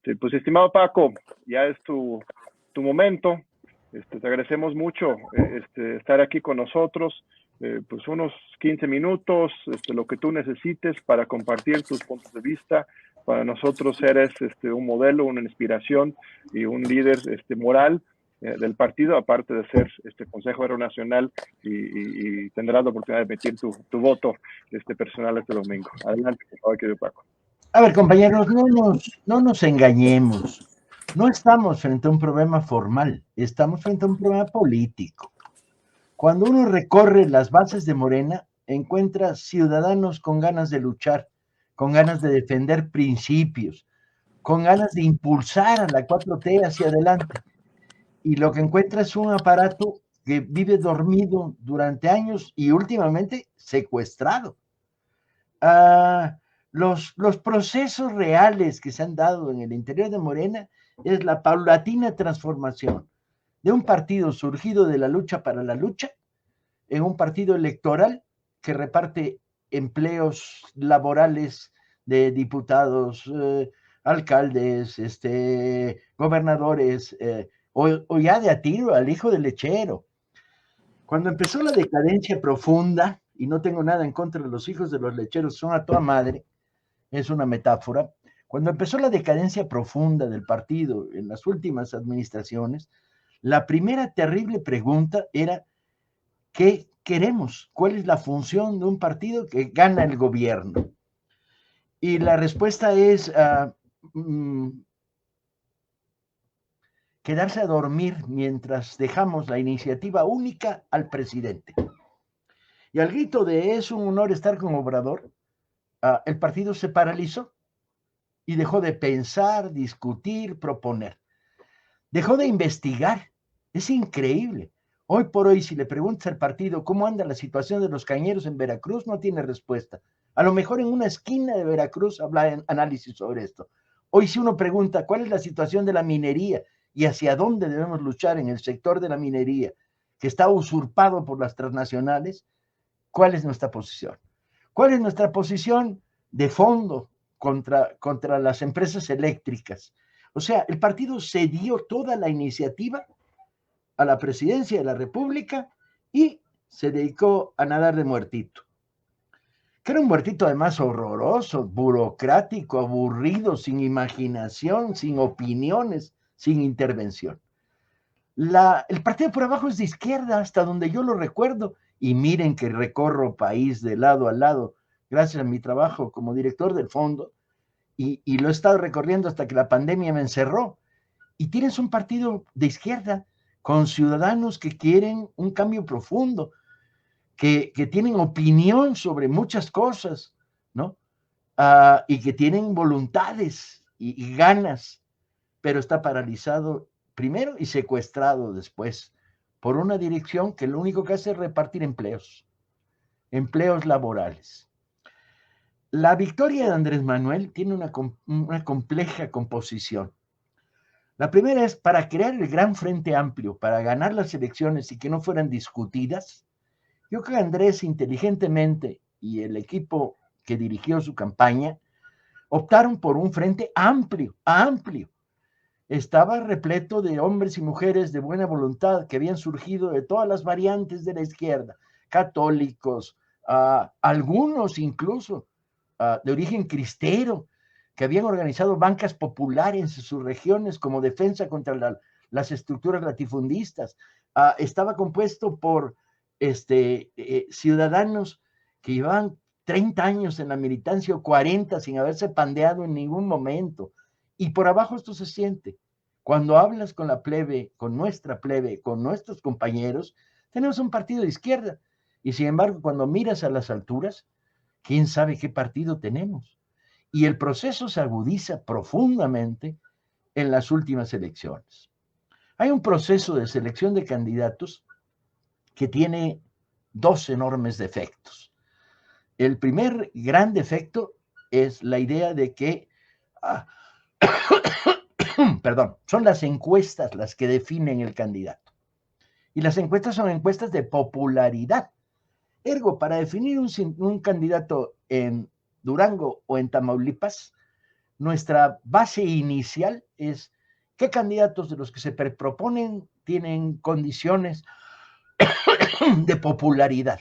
Sí, pues estimado Paco, ya es tu momento. Te agradecemos mucho estar aquí con nosotros. Pues unos 15 minutos, lo que tú necesites para compartir tus puntos de vista. Para nosotros eres un modelo, una inspiración y un líder moral del partido, aparte de ser Consejo Aeronacional y tendrás la oportunidad de emitir tu voto personal este domingo. Adelante, por favor, querido Paco. A ver, compañeros, no nos engañemos. No estamos frente a un problema formal, estamos frente a un problema político. Cuando uno recorre las bases de Morena, encuentra ciudadanos con ganas de luchar, con ganas de defender principios, con ganas de impulsar a la 4T hacia adelante. Y lo que encuentra es un aparato que vive dormido durante años y últimamente secuestrado. Los procesos reales que se han dado en el interior de Morena es la paulatina transformación de un partido surgido de la lucha para la lucha en un partido electoral que reparte empleos laborales de diputados, alcaldes, gobernadores, o ya de a tiro al hijo del lechero. Cuando empezó la decadencia profunda, y no tengo nada en contra de los hijos de los lecheros, son a toda madre, es una metáfora. Cuando empezó la decadencia profunda del partido en las últimas administraciones, la primera terrible pregunta era: ¿qué queremos? ¿Cuál es la función de un partido que gana el gobierno? Y la respuesta es quedarse a dormir mientras dejamos la iniciativa única al presidente. Y al grito de "es un honor estar con Obrador", el partido se paralizó y dejó de pensar, discutir, proponer. Dejó de investigar. Es increíble. Hoy por hoy, si le preguntas al partido cómo anda la situación de los cañeros en Veracruz, no tiene respuesta. A lo mejor en una esquina de Veracruz habla análisis sobre esto. Hoy si uno pregunta cuál es la situación de la minería y hacia dónde debemos luchar en el sector de la minería, que está usurpado por las transnacionales, ¿cuál es nuestra posición? ¿Cuál es nuestra posición de fondo contra las empresas eléctricas? O sea, el partido cedió toda la iniciativa a la presidencia de la República y se dedicó a nadar de muertito. Que era un muertito además horroroso, burocrático, aburrido, sin imaginación, sin opiniones, sin intervención. El partido por abajo es de izquierda, hasta donde yo lo recuerdo, y miren que recorro país de lado a lado, gracias a mi trabajo como director del fondo, y lo he estado recorriendo hasta que la pandemia me encerró. Y tienes un partido de izquierda con ciudadanos que quieren un cambio profundo, que tienen opinión sobre muchas cosas, ¿no? Y que tienen voluntades y ganas, pero está paralizado primero y secuestrado después por una dirección que lo único que hace es repartir empleos laborales. La victoria de Andrés Manuel tiene una compleja composición. La primera es, para crear el gran frente amplio, para ganar las elecciones y que no fueran discutidas. Yo creo que Andrés inteligentemente y el equipo que dirigió su campaña optaron por un frente amplio. Estaba repleto de hombres y mujeres de buena voluntad que habían surgido de todas las variantes de la izquierda, católicos, algunos incluso de origen cristero, que habían organizado bancas populares en sus regiones como defensa contra las estructuras latifundistas. Estaba compuesto por ciudadanos que llevaban 30 años en la militancia o 40 sin haberse pandeado en ningún momento. Y por abajo esto se siente. Cuando hablas con la plebe, con nuestra plebe, con nuestros compañeros, tenemos un partido de izquierda. Y sin embargo, cuando miras a las alturas, ¿quién sabe qué partido tenemos? Y el proceso se agudiza profundamente en las últimas elecciones. Hay un proceso de selección de candidatos que tiene dos enormes defectos. El primer gran defecto es la idea de que son las encuestas las que definen el candidato. Y las encuestas son encuestas de popularidad. Ergo, para definir un candidato en Durango o en Tamaulipas, nuestra base inicial es qué candidatos de los que se proponen tienen condiciones de popularidad.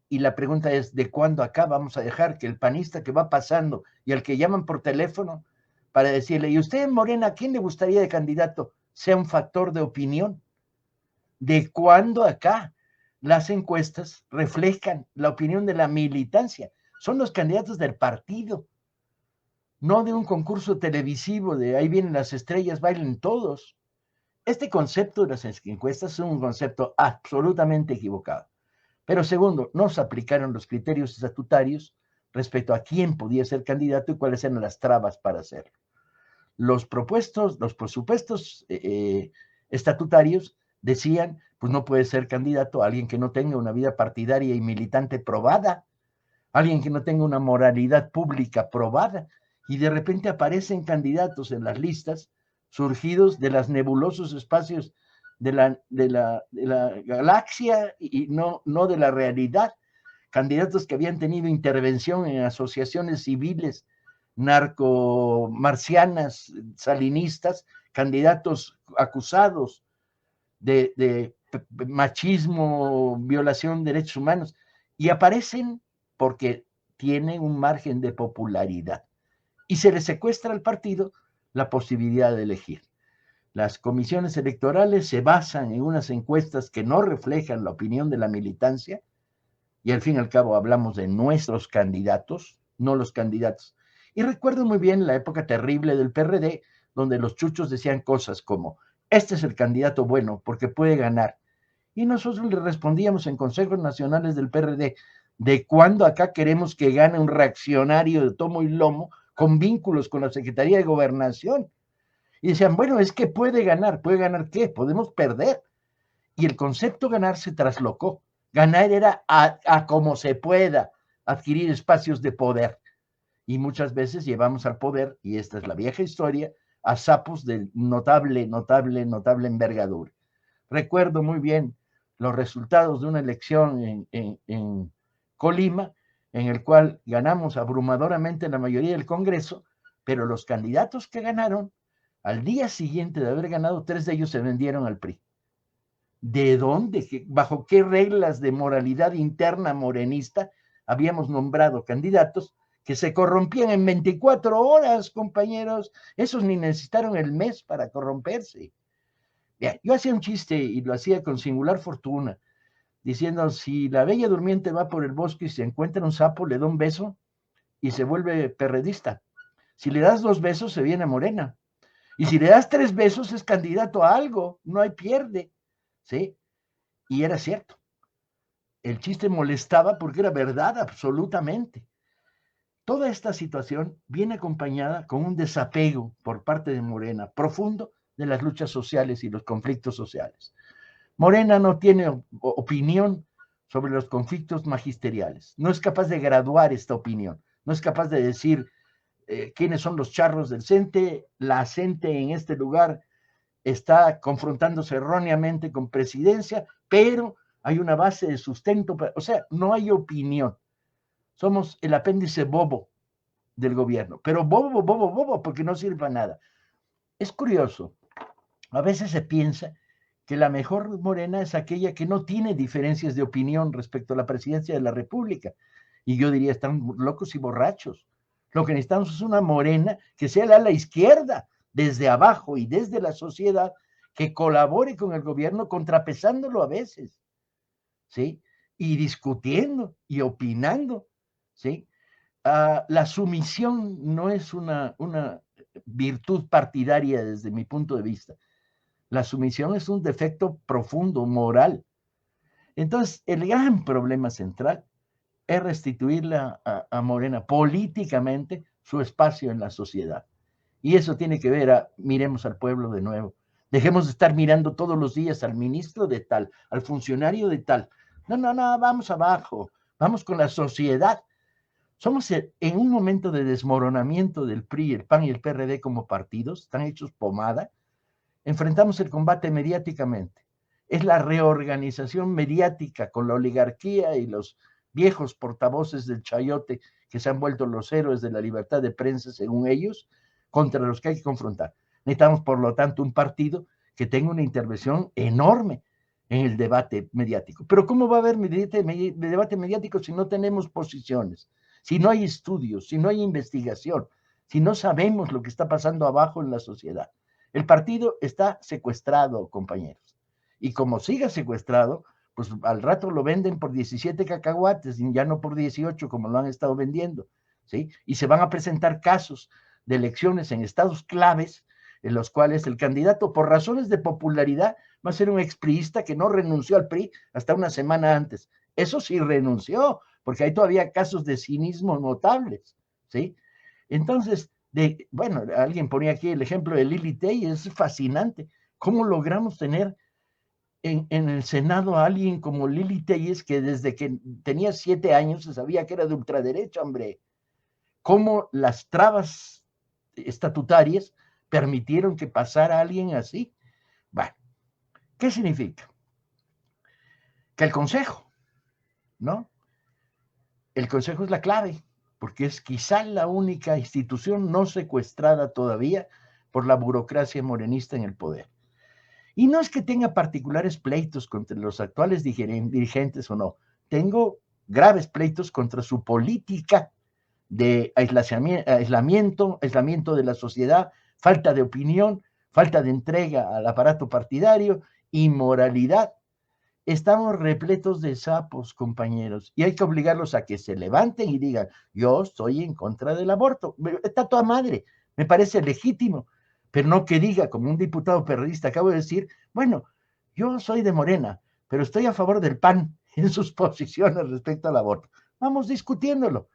Y la pregunta es, ¿de cuándo acá vamos a dejar que el panista que va pasando y al que llaman por teléfono para decirle, ¿y usted, Morena, a quién le gustaría de candidato? Sea un factor de opinión. ¿De cuándo acá las encuestas reflejan la opinión de la militancia? Son los candidatos del partido, no de un concurso televisivo de ahí vienen las estrellas, bailen todos. Este concepto de las encuestas es un concepto absolutamente equivocado. Pero segundo, no se aplicaron los criterios estatutarios respecto a quién podía ser candidato y cuáles eran las trabas para hacerlo. Los presupuestos estatutarios decían, pues no puede ser candidato a alguien que no tenga una vida partidaria y militante probada, alguien que no tenga una moralidad pública probada, y de repente aparecen candidatos en las listas surgidos de los nebulosos espacios de la galaxia y no de la realidad, candidatos que habían tenido intervención en asociaciones civiles narcomarcianas, salinistas, candidatos acusados de machismo, violación de derechos humanos, y aparecen porque tienen un margen de popularidad. Y se les secuestra al partido la posibilidad de elegir. Las comisiones electorales se basan en unas encuestas que no reflejan la opinión de la militancia, y al fin y al cabo hablamos de nuestros candidatos, no los candidatos. Y recuerdo muy bien la época terrible del PRD, donde los chuchos decían cosas como, este es el candidato bueno porque puede ganar. Y nosotros le respondíamos en consejos nacionales del PRD, ¿de cuándo acá queremos que gane un reaccionario de tomo y lomo con vínculos con la Secretaría de Gobernación? Y decían, bueno, es que puede ganar ¿qué? Podemos perder. Y el concepto ganar se traslocó. Ganar era a como se pueda adquirir espacios de poder. Y muchas veces llevamos al poder, y esta es la vieja historia, a sapos de notable envergadura. Recuerdo muy bien los resultados de una elección en Colima, en el cual ganamos abrumadoramente la mayoría del Congreso, pero los candidatos que ganaron, al día siguiente de haber ganado, 3 de ellos se vendieron al PRI. ¿De dónde? ¿Bajo qué reglas de moralidad interna morenista habíamos nombrado candidatos que se corrompían en 24 horas, compañeros? Esos ni necesitaron el mes para corromperse. Bien, yo hacía un chiste y lo hacía con singular fortuna, diciendo, si la bella durmiente va por el bosque y se encuentra un sapo, le da un beso y se vuelve perredista. Si le das 2 besos, se viene Morena. Y si le das 3 besos, es candidato a algo, no hay pierde. ¿Sí? Y era cierto. El chiste molestaba porque era verdad absolutamente. Toda esta situación viene acompañada con un desapego por parte de Morena profundo de las luchas sociales y los conflictos sociales. Morena no tiene opinión sobre los conflictos magisteriales, no es capaz de graduar esta opinión, no es capaz de decir quiénes son los charros del CENTE, la CENTE en este lugar está confrontándose erróneamente con presidencia, pero hay una base de sustento, o sea, no hay opinión. Somos el apéndice bobo del gobierno, pero bobo, porque no sirve para nada. Es curioso, a veces se piensa que la mejor Morena es aquella que no tiene diferencias de opinión respecto a la presidencia de la República. Y yo diría, están locos y borrachos. Lo que necesitamos es una Morena que sea la ala izquierda, desde abajo y desde la sociedad, que colabore con el gobierno, contrapesándolo a veces, ¿sí? Y discutiendo y opinando, ¿sí? La sumisión no es una virtud partidaria desde mi punto de vista. La sumisión es un defecto profundo, moral. Entonces, el gran problema central es restituirle a Morena políticamente su espacio en la sociedad. Y eso tiene que ver miremos al pueblo de nuevo. Dejemos de estar mirando todos los días al ministro de tal, al funcionario de tal. No, vamos abajo, vamos con la sociedad. Somos en un momento de desmoronamiento del PRI, el PAN y el PRD como partidos, están hechos pomada. Enfrentamos el combate mediáticamente. Es la reorganización mediática con la oligarquía y los viejos portavoces del chayote que se han vuelto los héroes de la libertad de prensa, según ellos, contra los que hay que confrontar. Necesitamos, por lo tanto, un partido que tenga una intervención enorme en el debate mediático. Pero ¿cómo va a haber debate mediático si no tenemos posiciones, si no hay estudios, si no hay investigación, si no sabemos lo que está pasando abajo en la sociedad? El partido está secuestrado, compañeros. Y como siga secuestrado, pues al rato lo venden por 17 cacahuates, y ya no por 18 como lo han estado vendiendo, ¿sí? Y se van a presentar casos de elecciones en estados claves en los cuales el candidato, por razones de popularidad, va a ser un expriista que no renunció al PRI hasta una semana antes. Eso sí renunció, porque hay todavía casos de cinismo notables, ¿sí? Entonces, bueno, alguien ponía aquí el ejemplo de Lili Tellez, es fascinante. ¿Cómo logramos tener en el Senado a alguien como Lili Tellez, que desde que tenía 7 años se sabía que era de ultraderecha, hombre? ¿Cómo las trabas estatutarias permitieron que pasara alguien así? Bueno, ¿qué significa? Que el Consejo, ¿no? El Consejo es la clave, porque es quizá la única institución no secuestrada todavía por la burocracia morenista en el poder. Y no es que tenga particulares pleitos contra los actuales dirigentes o no, tengo graves pleitos contra su política de aislamiento de la sociedad, falta de opinión, falta de entrega al aparato partidario, inmoralidad. Estamos repletos de sapos, compañeros, y hay que obligarlos a que se levanten y digan, yo estoy en contra del aborto. Está toda madre, me parece legítimo, pero no que diga, como un diputado periodista acabo de decir, bueno, yo soy de Morena, pero estoy a favor del PAN en sus posiciones respecto al aborto. Vamos discutiéndolo,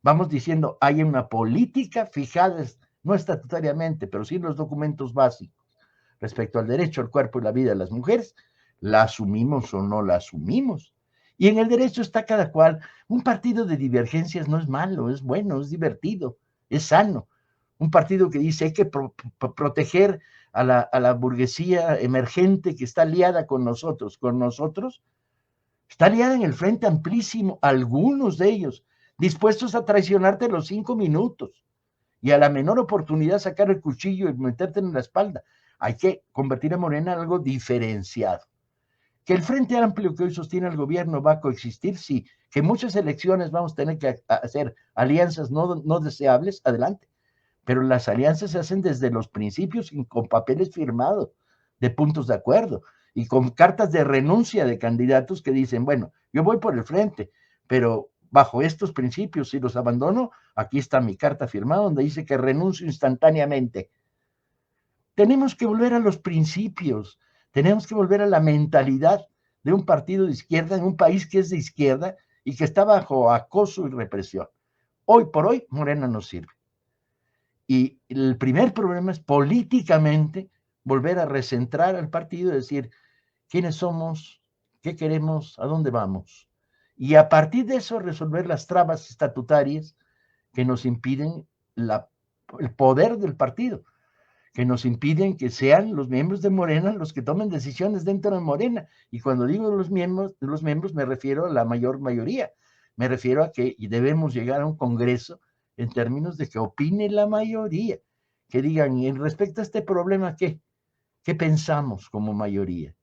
vamos diciendo, hay una política fijada, no estatutariamente, pero sí en los documentos básicos, respecto al derecho al cuerpo y la vida de las mujeres, la asumimos o no la asumimos. Y en el derecho está cada cual. Un partido de divergencias no es malo, es bueno, es divertido, es sano. Un partido que dice hay que proteger a la burguesía emergente que está aliada con nosotros, está aliada en el frente amplísimo, algunos de ellos, dispuestos a traicionarte los 5 minutos y a la menor oportunidad sacar el cuchillo y meterte en la espalda. Hay que convertir a Morena en algo diferenciado. Que el Frente Amplio que hoy sostiene el gobierno va a coexistir, sí. Que muchas elecciones vamos a tener que hacer alianzas no deseables, adelante. Pero las alianzas se hacen desde los principios y con papeles firmados de puntos de acuerdo y con cartas de renuncia de candidatos que dicen, bueno, yo voy por el frente, pero bajo estos principios, si los abandono, aquí está mi carta firmada donde dice que renuncio instantáneamente. Tenemos que volver a los principios, tenemos que volver a la mentalidad de un partido de izquierda en un país que es de izquierda y que está bajo acoso y represión. Hoy por hoy, Morena no sirve. Y el primer problema es políticamente volver a recentrar al partido y decir quiénes somos, qué queremos, a dónde vamos. Y a partir de eso resolver las trabas estatutarias que nos impiden el poder del partido, que nos impiden que sean los miembros de Morena los que tomen decisiones dentro de Morena. Y cuando digo los miembros me refiero a la mayor mayoría. Me refiero a que debemos llegar a un congreso en términos de que opine la mayoría, que digan, y en respecto a este problema, ¿qué pensamos como mayoría?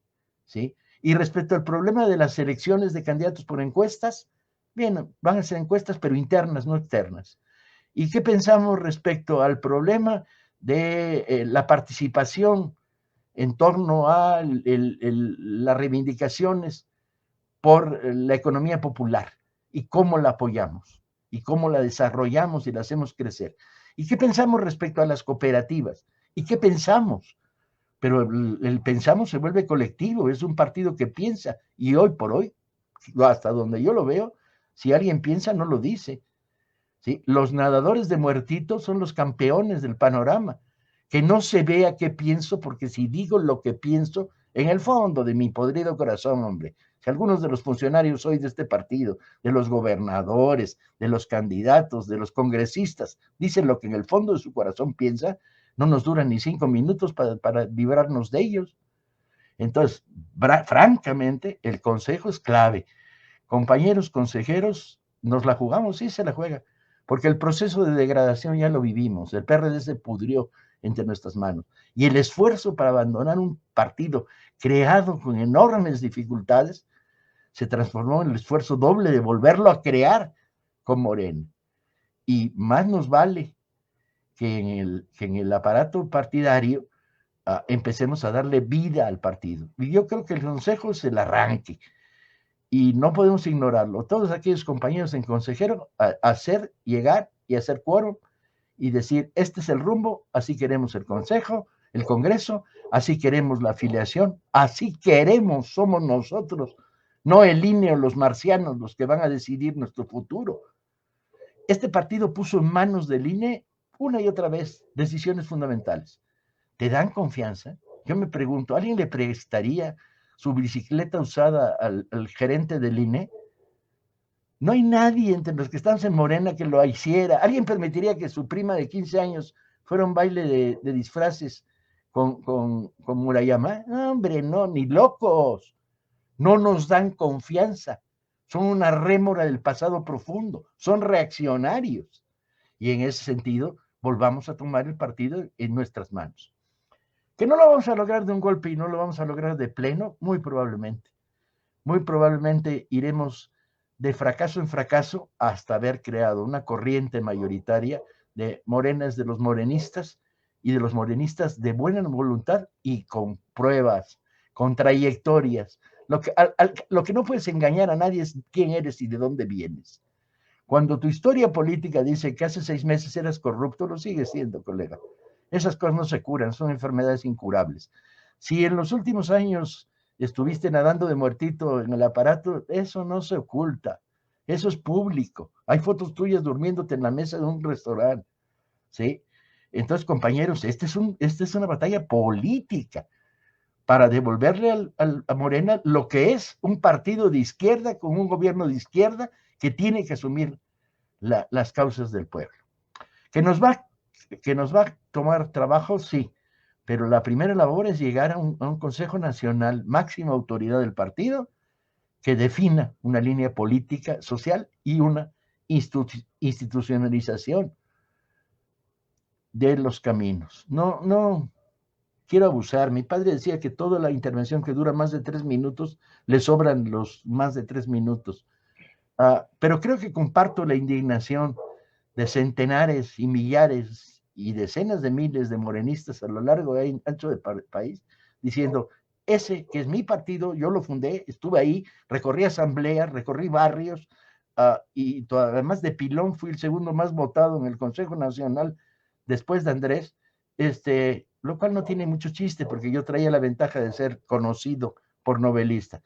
¿Sí? Y respecto al problema de las elecciones de candidatos por encuestas, bien, van a ser encuestas, pero internas, no externas. ¿Y qué pensamos respecto al problema de la participación en torno a las reivindicaciones por la economía popular y cómo la apoyamos y cómo la desarrollamos y la hacemos crecer? ¿Y qué pensamos respecto a las cooperativas? ¿Y qué pensamos? Pero el pensamos se vuelve colectivo, es un partido que piensa y hoy por hoy, hasta donde yo lo veo, si alguien piensa no lo dice. ¿Sí? Los nadadores de muertitos son los campeones del panorama. Que no se vea qué pienso, porque si digo lo que pienso, en el fondo de mi podrido corazón, hombre, si algunos de los funcionarios hoy de este partido, de los gobernadores, de los candidatos, de los congresistas, dicen lo que en el fondo de su corazón piensa, no nos duran ni 5 minutos para librarnos de ellos. Entonces, francamente, el consejo es clave. compañeros consejeros, nos la jugamos, sí se la juega, porque el proceso de degradación ya lo vivimos, el PRD se pudrió entre nuestras manos, y el esfuerzo para abandonar un partido creado con enormes dificultades se transformó en el esfuerzo doble de volverlo a crear con Morena. Y más nos vale que en el aparato partidario empecemos a darle vida al partido. Y yo creo que el consejo es el arranque, y no podemos ignorarlo. Todos aquellos compañeros en consejero, hacer, llegar y hacer quórum y decir, este es el rumbo, así queremos el consejo, el congreso, así queremos la afiliación, así queremos, somos nosotros, no el INE o los marcianos los que van a decidir nuestro futuro. Este partido puso en manos del INE una y otra vez decisiones fundamentales. ¿Te dan confianza? Yo me pregunto, ¿alguien le prestaría su bicicleta usada al gerente del INE? No hay nadie entre los que estamos en Morena que lo hiciera. ¿Alguien permitiría que su prima de 15 años fuera a un baile de disfraces con Murayama? No, hombre, no, ni locos. No nos dan confianza. Son una rémora del pasado profundo. Son reaccionarios. Y en ese sentido, volvamos a tomar el partido en nuestras manos. Que no lo vamos a lograr de un golpe y no lo vamos a lograr de pleno, muy probablemente. Muy probablemente iremos de fracaso en fracaso hasta haber creado una corriente mayoritaria de morenas de los morenistas y de los morenistas de buena voluntad y con pruebas, con trayectorias. Lo que no puedes engañar a nadie es quién eres y de dónde vienes. Cuando tu historia política dice que hace 6 meses eras corrupto, lo sigues siendo, colega. Esas cosas no se curan, son enfermedades incurables. Si en los últimos años estuviste nadando de muertito en el aparato, eso no se oculta, eso es público. Hay fotos tuyas durmiéndote en la mesa de un restaurante, ¿sí? Entonces, compañeros, esta es una batalla política para devolverle a Morena lo que es un partido de izquierda con un gobierno de izquierda que tiene que asumir las causas del pueblo. Que nos va a tomar trabajo, sí, pero la primera labor es llegar a un Consejo Nacional, máxima autoridad del partido, que defina una línea política, social y una institucionalización de los caminos. No quiero abusar. Mi padre decía que toda la intervención que dura más de 3 minutos, le sobran los más de 3 minutos. Pero creo que comparto la indignación de centenares y millares y decenas de miles de morenistas a lo largo y ancho del país, diciendo, ese que es mi partido, yo lo fundé, estuve ahí, recorrí asambleas, recorrí barrios, y además de pilón fui el segundo más votado en el Consejo Nacional después de Andrés, lo cual no tiene mucho chiste porque yo traía la ventaja de ser conocido por novelista.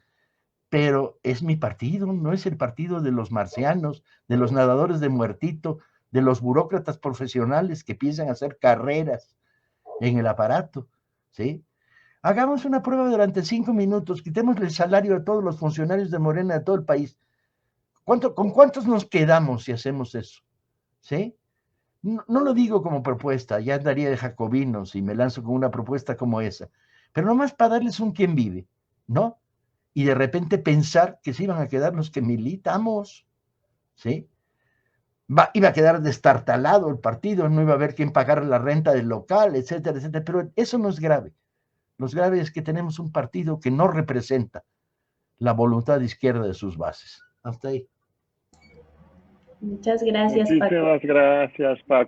Pero es mi partido, no es el partido de los marcianos, de los nadadores de muertito, de los burócratas profesionales que piensan hacer carreras en el aparato, ¿sí? Hagamos una prueba durante 5 minutos, quitémosle el salario a todos los funcionarios de Morena de todo el país. ¿Con cuántos nos quedamos si hacemos eso? ¿Sí? No lo digo como propuesta, ya andaría de jacobino si me lanzo con una propuesta como esa, pero nomás para darles un quién vive, ¿no? Y de repente pensar que se iban a quedar los que militamos, ¿sí? Iba a quedar destartalado el partido, no iba a haber quien pagar la renta del local, etcétera, etcétera, pero eso no es grave. Lo grave es que tenemos un partido que no representa la voluntad izquierda de sus bases. Hasta ahí. Muchas gracias, Paco. Muchísimas gracias, Paco.